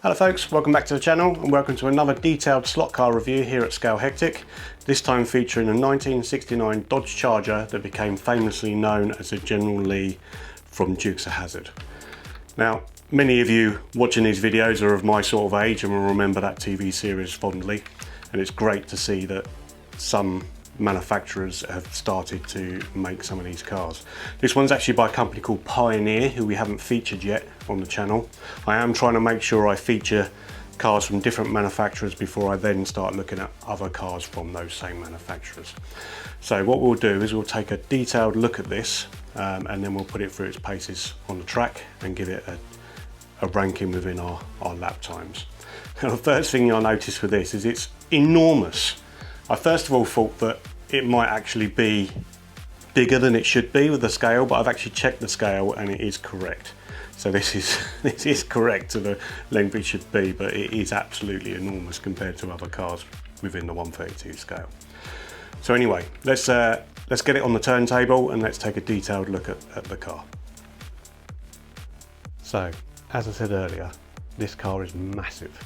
Hello folks, welcome back to the channel and welcome to another detailed slot car review here at Scale Hectic, this time featuring a 1969 Dodge Charger that became famously known as a General Lee from Dukes of Hazzard. Now, many of you watching these videos are of my sort of age and will remember that TV series fondly, and it's great to see that some manufacturers have started to make some of these cars. This one's actually by a company called Pioneer, who we haven't featured yet on the channel. I am trying to make sure I feature cars from different manufacturers before I then start looking at other cars from those same manufacturers. So what we'll do is we'll take a detailed look at this and then we'll put it through its paces on the track and give it a ranking within our lap times. Now, the first thing you'll notice with this is it's enormous. I first of all thought that it might actually be bigger than it should be with the scale, but I've actually checked the scale and it is correct. So this is correct to the length it should be, but it is absolutely enormous compared to other cars within the 132 scale. So anyway, let's get it on the turntable and let's take a detailed look at the car. So, as I said earlier, this car is massive.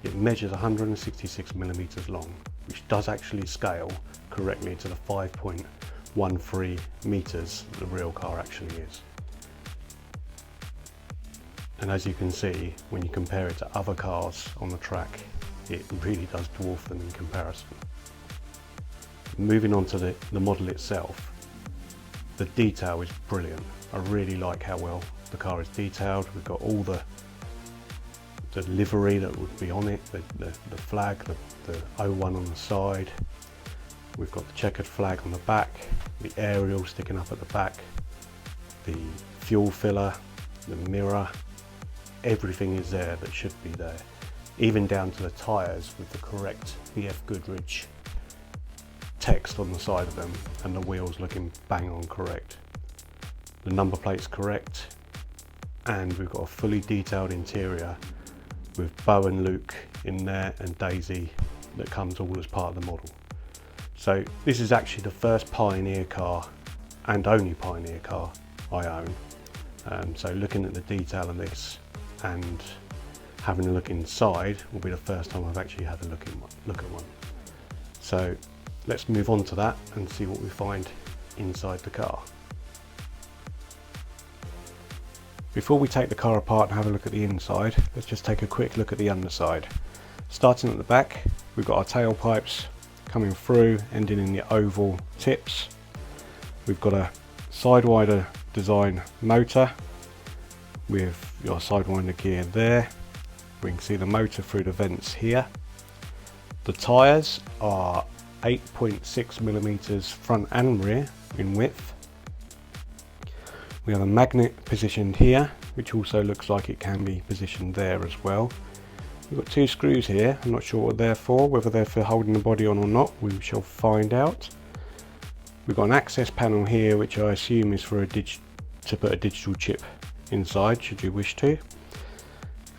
It measures 166 millimeters long, which does actually scale correctly to the 5.13 meters the real car actually is. And as you can see, when you compare it to other cars on the track, it really does dwarf them in comparison. Moving on to the model itself, the detail is brilliant. I really like how well the car is detailed. We've got all the livery that would be on it, the flag, the 01 on the side. We've got the checkered flag on the back, the aerial sticking up at the back, the fuel filler, the mirror, everything is there that should be there. Even down to the tyres with the correct BF Goodrich text on the side of them and the wheels looking bang on correct. The number plate's correct, and we've got a fully detailed interior with Bo and Luke in there and Daisy that comes all as part of the model. So this is actually the first Pioneer car and only Pioneer car I own. So looking at the detail of this and having a look inside will be the first time I've actually had a look at one. So let's move on to that and see what we find inside the car. Before we take the car apart and have a look at the inside, let's just take a quick look at the underside. Starting at the back, we've got our tailpipes coming through, ending in the oval tips. We've got a sidewinder design motor with your sidewinder gear there. We can see the motor through the vents here. The tyres are 8.6 millimeters front and rear in width. We have a magnet positioned here, which also looks like it can be positioned there as well. We've got two screws here. I'm not sure what they're for, whether they're for holding the body on or not, we shall find out. We've got an access panel here, which I assume is for to put a digital chip inside, should you wish to.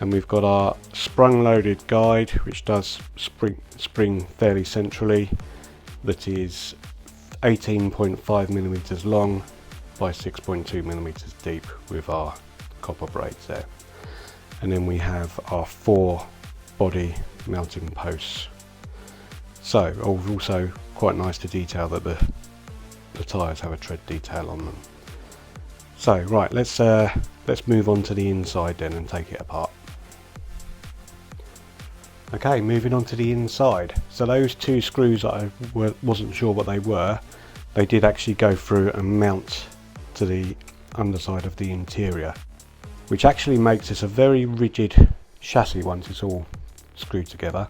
And we've got our sprung loaded guide, which does spring fairly centrally, that is 18.5 millimeters long by 6.2 millimeters deep with our copper braids there. And then we have our 4 body mounting posts. So also quite nice to detail that the tyres have a tread detail on them. So right, let's move on to the inside then and take it apart. Okay, moving on to the inside. So those two screws that I wasn't sure what they were, they did actually go through and mount to the underside of the interior, which actually makes this a very rigid chassis once it's all screwed together.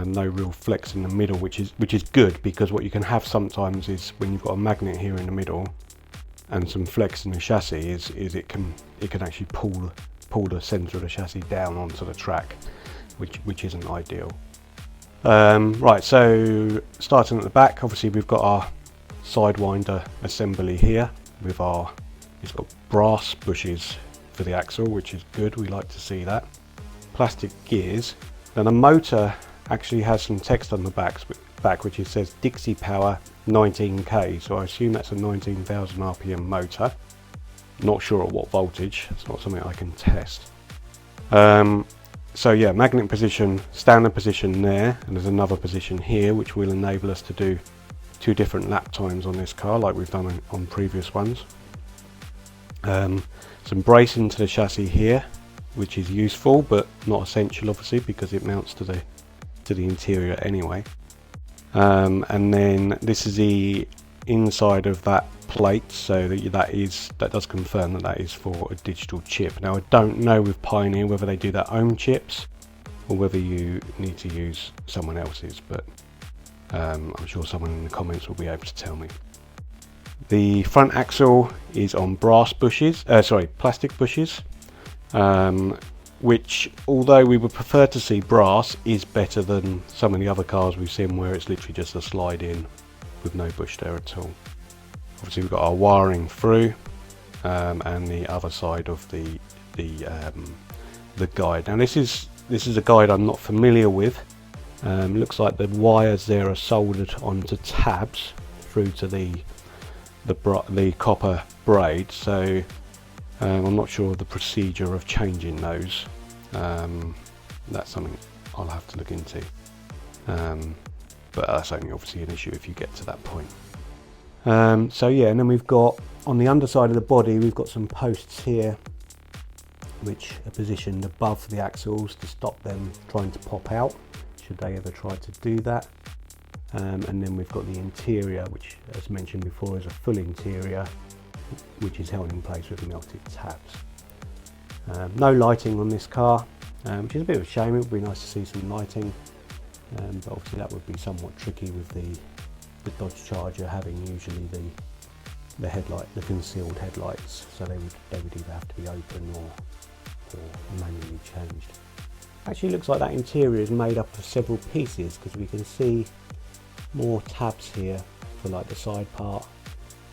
No real flex in the middle, which is good, because what you can have sometimes is when you've got a magnet here in the middle and some flex in the chassis is it can actually pull the centre of the chassis down onto the track, which isn't ideal. Right, so starting at the back, obviously we've got our sidewinder assembly here with it's got brass bushes for the axle, which is good, we like to see that. Plastic gears. Now the motor actually has some text on the back which it says Dixie Power 19k, so I assume that's a 19,000 RPM motor. Not sure at what voltage, it's not something I can test. So yeah, magnet position, standard position there, and there's another position here which will enable us to do 2 different lap times on this car like we've done on previous ones. Some bracing to the chassis here, which is useful but not essential obviously because it mounts to the interior anyway. And then this is the inside of that plate, so that does confirm that is for a digital chip. Now I don't know with Pioneer whether they do their own chips or whether you need to use someone else's, but I'm sure someone in the comments will be able to tell me. The front axle is on plastic bushes, which, although we would prefer to see brass, is better than some of the other cars we've seen where it's literally just a slide in with no bush there at all. Obviously we've got our wiring through, and the other side of the guide. Now this is a guide I'm not familiar with. Looks like the wires there are soldered onto tabs through to the copper braid, so I'm not sure of the procedure of changing those. That's something I'll have to look into, but that's only obviously an issue if you get to that point. So yeah, and then we've got on the underside of the body we've got some posts here which are positioned above the axles to stop them trying to pop out should they ever try to do that. And then we've got the interior, which as mentioned before is a full interior which is held in place with melted tabs. No lighting on this car, which is a bit of a shame. It would be nice to see some lighting, but obviously that would be somewhat tricky with the Dodge Charger having usually the concealed headlights, so they would either have to be open or manually changed. Actually looks like that interior is made up of several pieces because we can see more tabs here for like the side part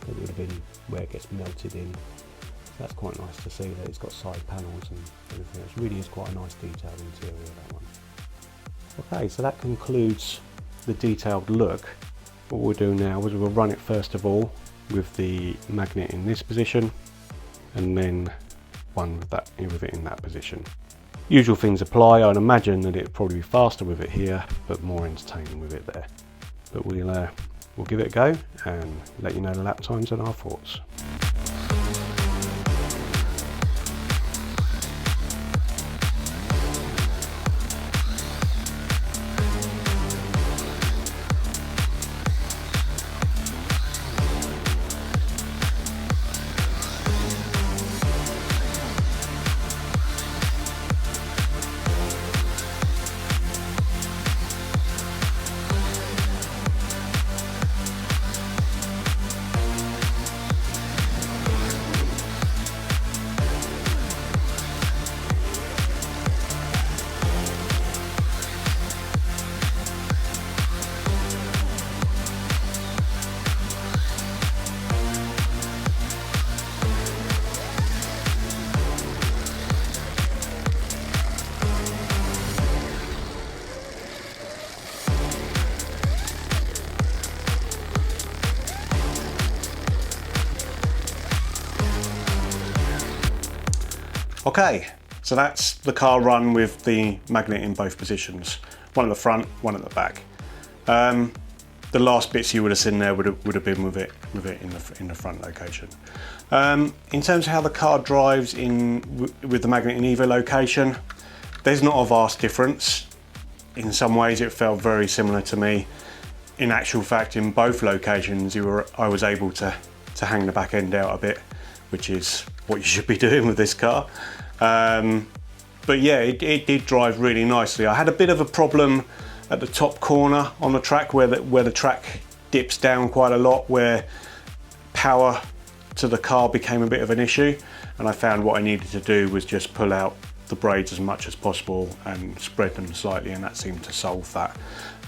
that would have been where it gets melted in. So that's quite nice to see that it's got side panels and everything. It really is quite a nice detailed interior, that one. Okay, so that concludes the detailed look. What we'll do now is we'll run it first of all with the magnet in this position, and then one with it in that position. Usual things apply. I'd imagine that it'd probably be faster with it here, but more entertaining with it there. But we'll give it a go and let you know the lap times and our thoughts. Okay, so that's the car run with the magnet in both positions. One at the front, one at the back. The last bits you would have seen there would have been with it in the front location. In terms of how the car drives with the magnet in either location, there's not a vast difference. In some ways it felt very similar to me. In actual fact, in both locations I was able to hang the back end out a bit, which is what you should be doing with this car. But yeah, it did drive really nicely. I had a bit of a problem at the top corner on the track where the track dips down quite a lot, where power to the car became a bit of an issue, and I found what I needed to do was just pull out the braids as much as possible and spread them slightly, and that seemed to solve that.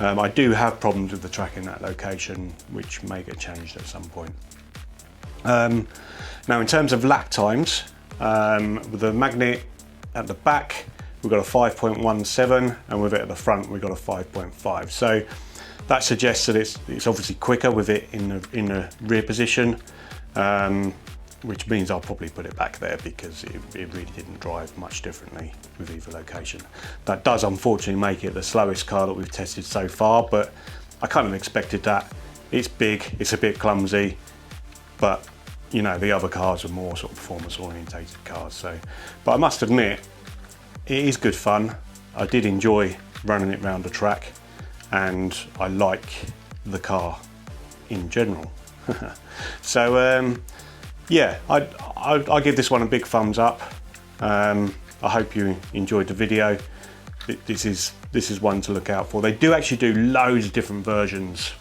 I do have problems with the track in that location which may get changed at some point. Now in terms of lap times, with the magnet at the back we've got a 5.17, and with it at the front we've got a 5.5. So that suggests that it's obviously quicker with it in the rear position. which means I'll probably put it back there because it really didn't drive much differently with either location. That does unfortunately make it the slowest car that we've tested so far, but I kind of expected that. It's big, it's a bit clumsy, but you know, the other cars are more sort of performance orientated cars. So, but I must admit, it is good fun. I did enjoy running it around the track, and I like the car in general. So yeah, I give this one a big thumbs up. I hope you enjoyed the video. This is one to look out for. They do actually do loads of different versions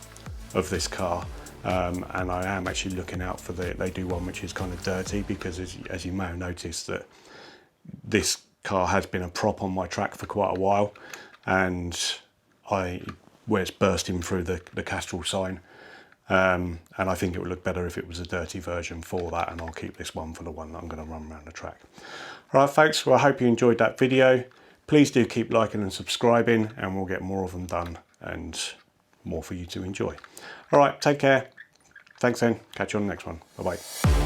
of this car, and I am actually looking out for they do one which is kind of dirty, because as you may have noticed, that this car has been a prop on my track for quite a while, and where it's bursting through the Castrol sign, and I think it would look better if it was a dirty version for that, and I'll keep this one for the one that I'm going to run around the track. All right folks, well I hope you enjoyed that video. Please do keep liking and subscribing, and we'll get more of them done and more for you to enjoy. All right, take care. Thanks then. Catch you on the next one. Bye-bye.